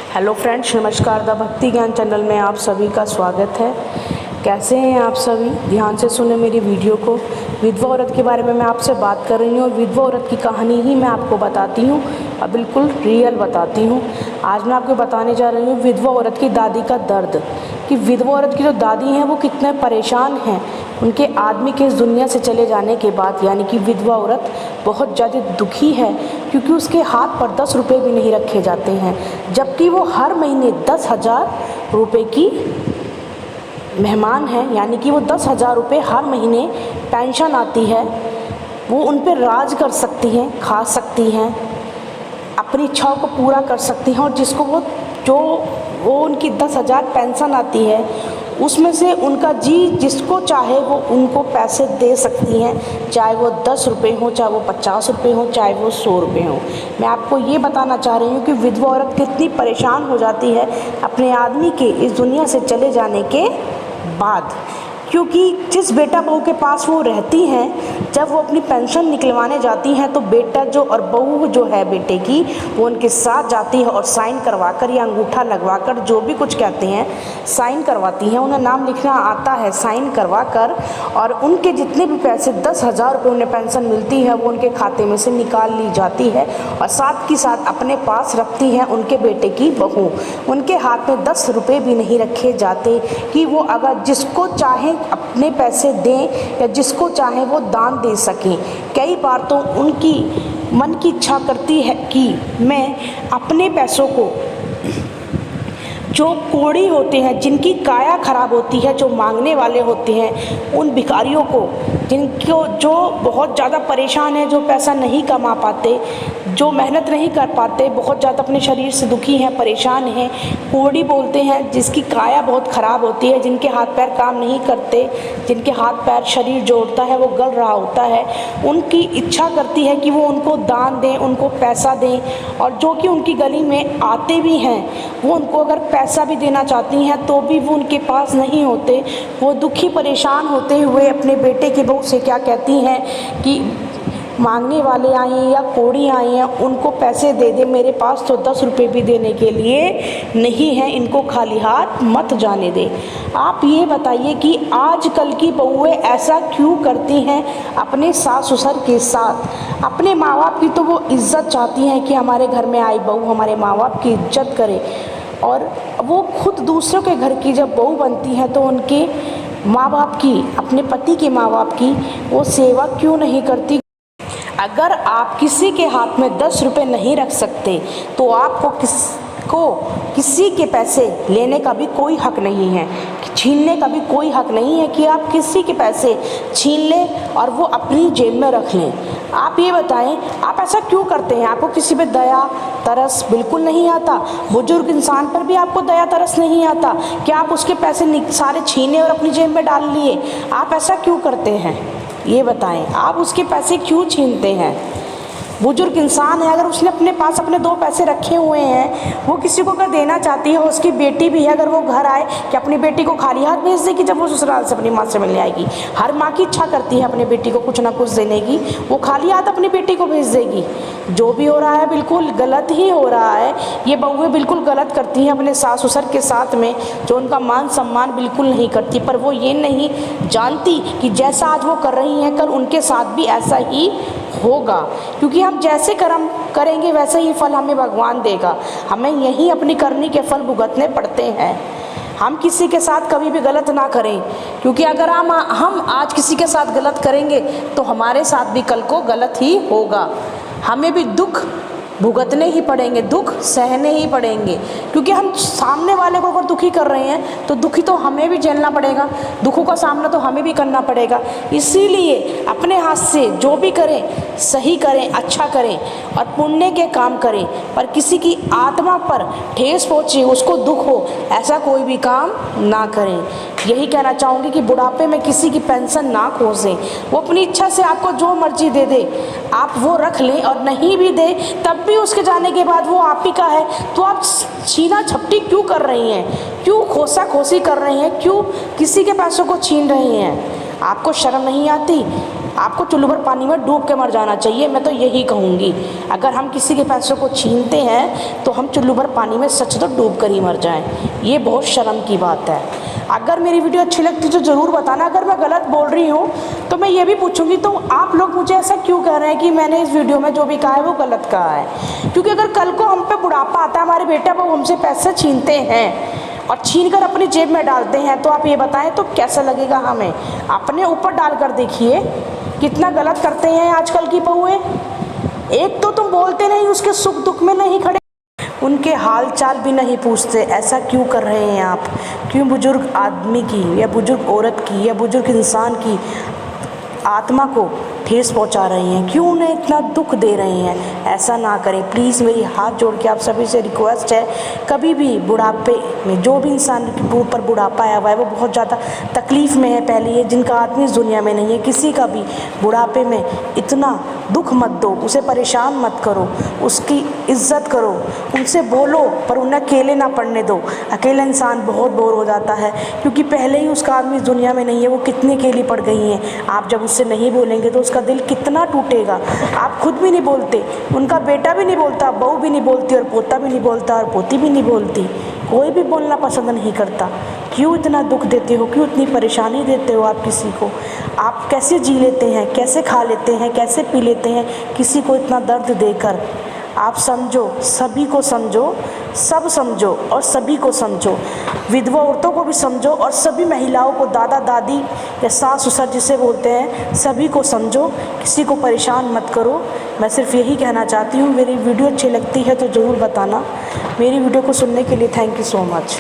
Hello friends, नमस्कार। The भक्ति ज्ञान चैनल में आप सभी का स्वागत है। कैसे हैं आप सभी? ध्यान से सुने मेरी वीडियो को। विधवा औरत के बारे में मैं आपसे बात कर रही हूँ। विधवा औरत की कहानी ही मैं आपको बताती हूँ और बिल्कुल रियल बताती हूँ। आज मैं आपको बताने जा रही हूँ विधवा औरत की दादी का दर्द, कि विधवा औरत की जो दादी हैं वो कितने परेशान हैं उनके आदमी के इस दुनिया से चले जाने के बाद। यानी कि विधवा औरत बहुत ज़्यादा दुखी है क्योंकि उसके हाथ पर 10 रुपये भी नहीं रखे जाते हैं, जबकि वो हर महीने 10,000 रुपये की मेहमान है। यानी कि वो 10,000 रुपये हर महीने पेंशन आती है। वो उन पर राज कर सकती हैं, खा सकती हैं, अपनी इच्छाओं को पूरा कर सकती हैं। और जो उनकी 10,000 पेंशन आती है उसमें से उनका जी जिसको चाहे वो उनको पैसे दे सकती हैं, चाहे वो 10 रुपये हों, चाहे वो 50 रुपये हों, चाहे वो 100 रुपये हों। मैं आपको ये बताना चाह रही हूँ कि विधवा औरत कितनी परेशान हो जाती है अपने आदमी के इस दुनिया से चले जाने के बाद। क्योंकि जिस बेटा बहू के पास वो रहती हैं, जब वो अपनी पेंशन निकलवाने जाती हैं तो बेटा जो और बहू जो है बेटे की, वो उनके साथ जाती है और साइन करवाकर या अंगूठा लगवाकर, जो भी कुछ कहते हैं, साइन करवाती हैं। उन्हें नाम लिखना आता है, साइन करवाकर, और उनके जितने भी पैसे 10,000 रुपये उन्हें पेंशन मिलती है वो उनके खाते में से निकाल ली जाती है और साथ के साथ अपने पास रखती हैं उनके बेटे की बहू। उनके हाथ में 10 रुपये भी नहीं रखे जाते कि वो अगर जिसको चाहे अपने पैसे दें या जिसको चाहे वो दान दे सकें। कई बार तो उनकी मन की इच्छा करती है कि मैं अपने पैसों को, जो कोढ़ी होते हैं, जिनकी काया खराब होती है, जो मांगने वाले होते हैं, उन भिखारियों को, जो बहुत ज़्यादा परेशान हैं, जो पैसा नहीं कमा पाते, जो मेहनत नहीं कर पाते, बहुत ज़्यादा अपने शरीर से दुखी हैं, परेशान हैं, कोढ़ी बोलते हैं, जिसकी काया बहुत ख़राब होती है, जिनके हाथ पैर काम नहीं करते, जिनके हाथ पैर शरीर जोड़ता है वो गल रहा होता है, उनकी इच्छा करती है कि वो उनको दान दें, उनको पैसा दें। और जो कि उनकी गली में आते भी हैं, वो उनको अगर पैसा भी देना चाहती हैं तो भी वो उनके पास नहीं होते। वो दुखी परेशान होते हुए अपने बेटे की बहू से क्या कहती हैं कि मांगने वाले आए हैं या कोढ़ी आए हैं, उनको पैसे दे दे, मेरे पास तो 10 रुपये भी देने के लिए नहीं है, इनको खाली हाथ मत जाने दे। आप ये बताइए कि आजकल की बहुएं ऐसा क्यों करती हैं अपने सास ससुर के साथ? अपने माँ बाप की तो वो इज़्ज़त चाहती हैं कि हमारे घर में आई बहू हमारे माँ बाप की इज्जत करे, और वो खुद दूसरों के घर की जब बहू बनती हैं तो उनके माँ बाप की, अपने पति के माँ बाप की वो सेवा क्यों नहीं करती? अगर आप किसी के हाथ में 10 रुपये नहीं रख सकते तो आपको किसी के पैसे लेने का भी कोई हक नहीं है, छीनने का भी कोई हक नहीं है कि आप किसी के पैसे छीन लें और वो अपनी जेब में रख लें। आप ये बताएं, आप ऐसा क्यों करते हैं? आपको किसी पे दया तरस बिल्कुल नहीं आता? बुजुर्ग इंसान पर भी आपको दया तरस नहीं आता कि आप उसके पैसे सारे छीने और अपनी जेब में डाल लिए? आप ऐसा क्यों करते हैं ये बताएं? आप उसके पैसे क्यों छीनते हैं? बुजुर्ग इंसान है, अगर उसने अपने पास अपने 2 पैसे रखे हुए हैं, वो किसी को अगर देना चाहती है, उसकी बेटी भी है, अगर वो घर आए कि अपनी बेटी को खाली हाथ भेज देगी जब वो ससुराल से अपनी माँ से मिलने आएगी? हर माँ की इच्छा करती है अपनी बेटी को कुछ ना कुछ देने की, वो खाली हाथ अपनी बेटी को भेज देगी? जो भी हो रहा है बिल्कुल गलत ही हो रहा है। ये बहुएं बिल्कुल गलत करती हैं अपने सास ससुर के साथ में, जो उनका मान सम्मान बिल्कुल नहीं करती। पर वो ये नहीं जानती कि जैसा आज वो कर रही हैं कल उनके साथ भी ऐसा ही होगा, क्योंकि हम जैसे कर्म करेंगे वैसे ही फल हमें भगवान देगा। हमें यही अपनी करनी के फल भुगतने पड़ते हैं। हम किसी के साथ कभी भी गलत ना करें, क्योंकि अगर हम आज किसी के साथ गलत करेंगे तो हमारे साथ भी कल को गलत ही होगा। हमें भी दुख भुगतने ही पड़ेंगे, दुख सहने ही पड़ेंगे, क्योंकि हम सामने वाले को अगर दुखी कर रहे हैं तो दुखी तो हमें भी झेलना पड़ेगा, दुखों का सामना तो हमें भी करना पड़ेगा। इसीलिए अपने हाथ से जो भी करें सही करें, अच्छा करें और पुण्य के काम करें, पर किसी की आत्मा पर ठेस पहुँचे, उसको दुख हो, ऐसा कोई भी काम ना करें। यही कहना चाहूँगी कि बुढ़ापे में किसी की पेंशन ना खोजें। वो अपनी इच्छा से आपको जो मर्जी दे दे आप वो रख लें, और नहीं भी दे तब भी उसके जाने के बाद वो आप ही का है, तो आप छीना झपटी क्यों कर रही हैं? क्यों खोसा खोसी कर रही हैं? क्यों किसी के पैसों को छीन रही हैं? आपको शर्म नहीं आती? आपको चुल्लू भर पानी में डूब के मर जाना चाहिए। मैं तो यही कहूँगी, अगर हम किसी के पैसों को छीनते हैं तो हम चुल्लू भर पानी में सच तो डूब कर ही मर जाएं। ये बहुत शर्म की बात है। अगर मेरी वीडियो अच्छी लगती तो ज़रूर बताना। अगर मैं गलत बोल रही हूँ तो मैं ये भी पूछूंगी, तो आप लोग मुझे ऐसा क्यों कह रहे हैं कि मैंने इस वीडियो में जो भी कहा है वो गलत कहा है? क्योंकि अगर कल को हम पे बुढ़ापा आता है, हमारे बेटा वो हमसे पैसे छीनते हैं और छीन कर अपनी जेब में डालते हैं, तो आप ये बताएं तो कैसा लगेगा हमें? अपने ऊपर डाल कर देखिए कितना गलत करते हैं आजकल की बहुएं। एक तो तुम बोलते नहीं, उसके सुख दुख में नहीं खड़े, उनके हाल चाल भी नहीं पूछते। ऐसा क्यों कर रहे हैं आप? क्यों बुजुर्ग आदमी की या बुजुर्ग औरत की या बुजुर्ग इंसान की आत्मा को ठेस पहुंचा रहे हैं? क्यों उन्हें इतना दुख दे रहे हैं? ऐसा ना करें प्लीज़। मेरी हाथ जोड़ के आप सभी से रिक्वेस्ट है, कभी भी बुढ़ापे में जो भी इंसान के ऊपर बुढ़ापा आया हुआ है वो बहुत ज़्यादा तकलीफ़ में है, पहले ये जिनका आदमी इस दुनिया में नहीं है, किसी का भी बुढ़ापे में इतना दुख मत दो, उसे परेशान मत करो, उसकी इज्जत करो, उनसे बोलो, पर उन्हें अकेले ना पड़ने दो। अकेला इंसान बहुत बोर हो जाता है, क्योंकि पहले ही उसका आदमी इस दुनिया में नहीं है, वो कितनी अकेली पड़ गई हैं। आप जब उससे नहीं बोलेंगे तो उसका दिल कितना टूटेगा। आप खुद भी नहीं बोलते, उनका बेटा भी नहीं बोलता, बहू भी नहीं बोलती, और पोता भी नहीं बोलता, और पोती भी नहीं बोलती, कोई भी बोलना पसंद नहीं करता। क्यों इतना दुख देते हो? क्यों इतनी परेशानी देते हो आप किसी को? आप कैसे जी लेते हैं, कैसे खा लेते हैं, कैसे पी लेते हैं किसी को इतना दर्द देकर? आप समझो, सभी को समझो, सब समझो और सभी को समझो। विधवा औरतों को भी समझो और सभी महिलाओं को, दादा दादी या सास ससुर जिसे बोलते हैं, सभी को समझो, किसी को परेशान मत करो। मैं सिर्फ यही कहना चाहती हूँ। मेरी वीडियो अच्छी लगती है तो ज़रूर बताना। मेरी वीडियो को सुनने के लिए थैंक यू सो मच।